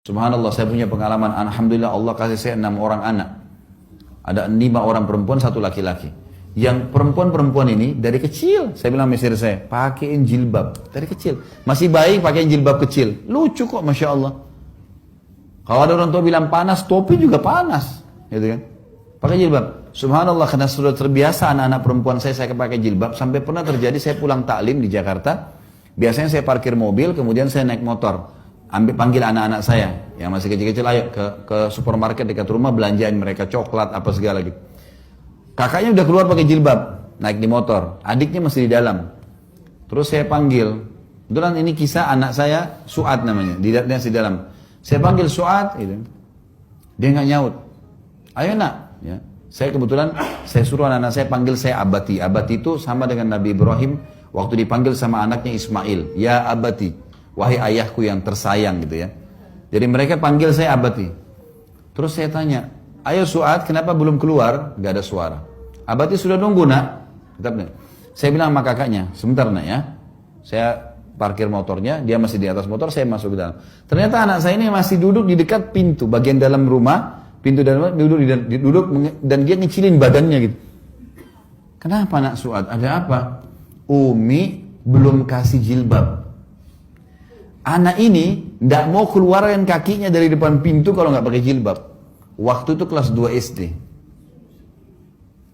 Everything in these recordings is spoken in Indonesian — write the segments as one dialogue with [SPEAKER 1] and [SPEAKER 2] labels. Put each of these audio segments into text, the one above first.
[SPEAKER 1] Subhanallah, saya punya pengalaman. Alhamdulillah Allah kasih saya 6 orang anak. Ada 5 orang perempuan, 1 laki-laki. Yang perempuan-perempuan ini dari kecil, saya bilang istri saya, pakaiin jilbab. Dari kecil. Masih baik pakaiin jilbab kecil. Lucu kok, Masya Allah. Kalau ada orang tua bilang panas, topi juga panas. Gitu kan? Pakai jilbab. Subhanallah, karena sudah terbiasa anak-anak perempuan saya pakai jilbab. Sampai pernah terjadi saya pulang taklim di Jakarta. Biasanya saya parkir mobil, kemudian saya naik motor. Panggil anak-anak saya yang masih kecil-kecil, ayo ke supermarket dekat rumah, belanjain mereka coklat apa segala gitu. Kakaknya udah keluar pakai jilbab, naik di motor, adiknya masih di dalam. Terus saya panggil, kebetulan ini kisah anak saya Suad namanya, dia di dalam. Saya panggil Suad, gitu. Dia nggak nyaut. Ayo nak, ya. Saya kebetulan saya suruh anak-anak saya panggil saya Abati. Abati itu sama dengan Nabi Ibrahim waktu dipanggil sama anaknya Ismail, ya Abati. Wahai ayahku yang tersayang gitu ya. Jadi mereka panggil saya Abati. Terus saya tanya, ayo Suad kenapa belum keluar? Gak ada suara. Abati sudah nunggu nak. Saya bilang sama kakaknya, sebentar nak ya. Saya parkir motornya, dia masih di atas motor, saya masuk ke dalam. Ternyata anak saya ini masih duduk di dekat pintu, bagian dalam rumah. Pintu dalam rumah, duduk dan dia ngecilin badannya gitu. Kenapa nak Suad? Ada apa? Umi belum kasih jilbab. Anak ini tidak mau keluarkan kakinya dari depan pintu kalau nggak pakai jilbab. Waktu itu kelas 2 SD.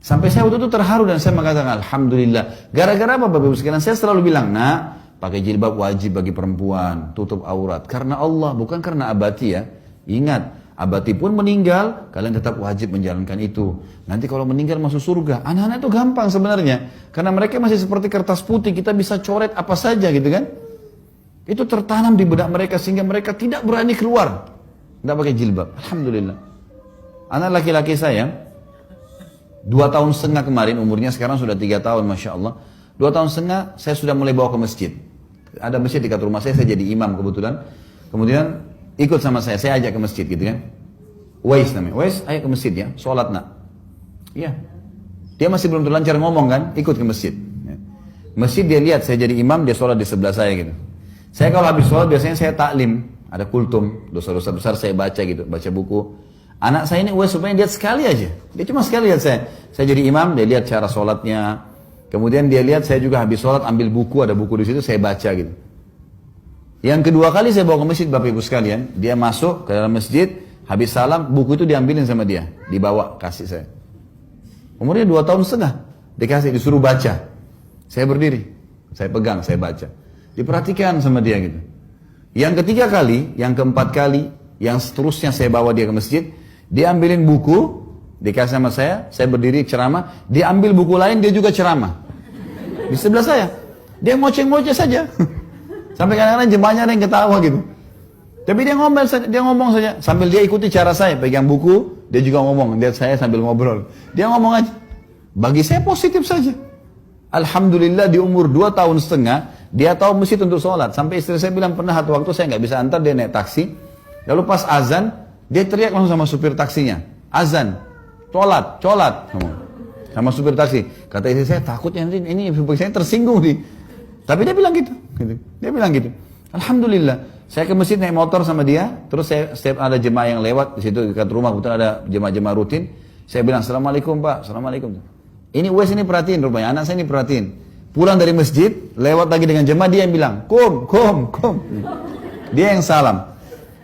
[SPEAKER 1] Sampai saya waktu itu terharu dan saya mengatakan Alhamdulillah. Gara-gara apa Bapak Ibu sekalian? Saya selalu bilang, nah pakai jilbab wajib bagi perempuan, tutup aurat. Karena Allah, bukan karena Abati ya. Ingat, Abati pun meninggal, kalian tetap wajib menjalankan itu. Nanti kalau meninggal masuk surga. Anak-anak itu gampang sebenarnya. Karena mereka masih seperti kertas putih, kita bisa coret apa saja gitu kan. Itu tertanam di benak mereka sehingga mereka tidak berani keluar. Tidak pakai jilbab. Alhamdulillah. Anak laki-laki saya 2 tahun setengah kemarin, umurnya sekarang sudah 3 tahun Masya Allah. 2 tahun setengah saya sudah mulai bawa ke masjid. Ada masjid dekat rumah saya jadi imam kebetulan. Kemudian ikut sama saya ajak ke masjid gitu kan. Wais namanya. Wais, ayo ke masjid ya, sholat nak. Iya. Dia masih belum terlancar ngomong kan, ikut ke masjid. Masjid dia lihat saya jadi imam, dia sholat di sebelah saya gitu. Saya kalau habis sholat biasanya saya taklim, ada kultum, dosa-dosa besar saya baca gitu, baca buku. Anak saya ini supaya lihat sekali aja, dia cuma sekali lihat saya. Saya jadi imam, dia lihat cara sholatnya. Kemudian dia lihat saya juga habis sholat ambil buku, ada buku di situ saya baca gitu. Yang kedua kali saya bawa ke masjid Bapak Ibu sekalian, dia masuk ke dalam masjid, habis salam buku itu diambilin sama dia, dibawa kasih saya. Umurnya 2 tahun setengah, dikasih disuruh baca. Saya berdiri, saya pegang, saya baca. Diperhatikan sama dia gitu. Yang ketiga kali, yang keempat kali, yang seterusnya saya bawa dia ke masjid, dia ambilin buku, dikasih sama saya berdiri ceramah, dia ambil buku lain, dia juga ceramah. Di sebelah saya. Dia ngoceh-ngoceh saja. Sampai kadang-kadang jemaahnya ada yang ketawa gitu. Tapi dia ngomong saja, sambil dia ikuti cara saya, pegang buku, dia juga ngomong, lihat saya sambil ngobrol. Dia ngomong aja. Bagi saya positif saja. Alhamdulillah di umur 2 tahun setengah, dia tahu masjid untuk sholat. Sampai istri saya bilang pernah satu waktu saya nggak bisa antar, dia naik taksi. Lalu pas azan, dia teriak langsung sama supir taksinya. Azan, sholat. Sama supir taksi. Kata istri saya, takutnya nanti ini supir saya tersinggung nih. Tapi dia bilang gitu. Dia bilang gitu. Alhamdulillah. Saya ke masjid naik motor sama dia. Terus setiap ada jemaah yang lewat, di situ dekat rumah, kebetulan ada jemaah-jemaah rutin. Saya bilang, Assalamualaikum Pak, Assalamualaikum. Ini Uwais ini perhatiin rupanya, anak saya ini perhatiin. Pulang dari masjid, lewat lagi dengan jemaah, dia yang bilang, Kum. Dia yang salam.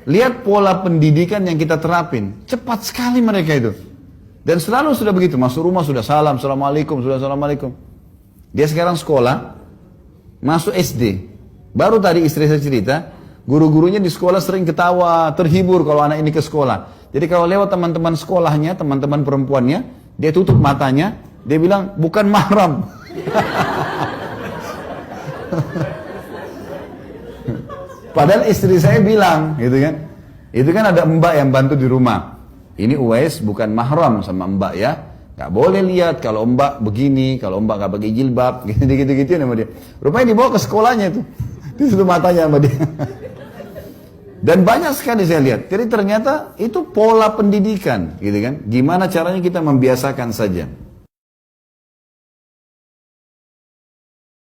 [SPEAKER 1] Lihat pola pendidikan yang kita terapin. Cepat sekali mereka itu. Dan selalu sudah begitu, masuk rumah sudah salam, Assalamualaikum, sudah Assalamualaikum. Dia sekarang sekolah, masuk SD. Baru tadi istri saya cerita, guru-gurunya di sekolah sering ketawa, terhibur kalau anak ini ke sekolah. Jadi kalau lewat teman-teman sekolahnya, teman-teman perempuannya, dia tutup matanya, dia bilang, bukan mahram. Padahal istri saya bilang, gitu kan. Itu kan ada mbak yang bantu di rumah. Ini Uwais bukan mahram sama mbak ya. Gak boleh lihat kalau mbak begini, kalau mbak gak pakai jilbab, gitu-gitu sama dia. Rupanya dibawa ke sekolahnya itu. Ditutup matanya sama dia. Dan banyak sekali saya lihat. Jadi ternyata itu pola pendidikan, gitu kan. Gimana caranya kita membiasakan saja.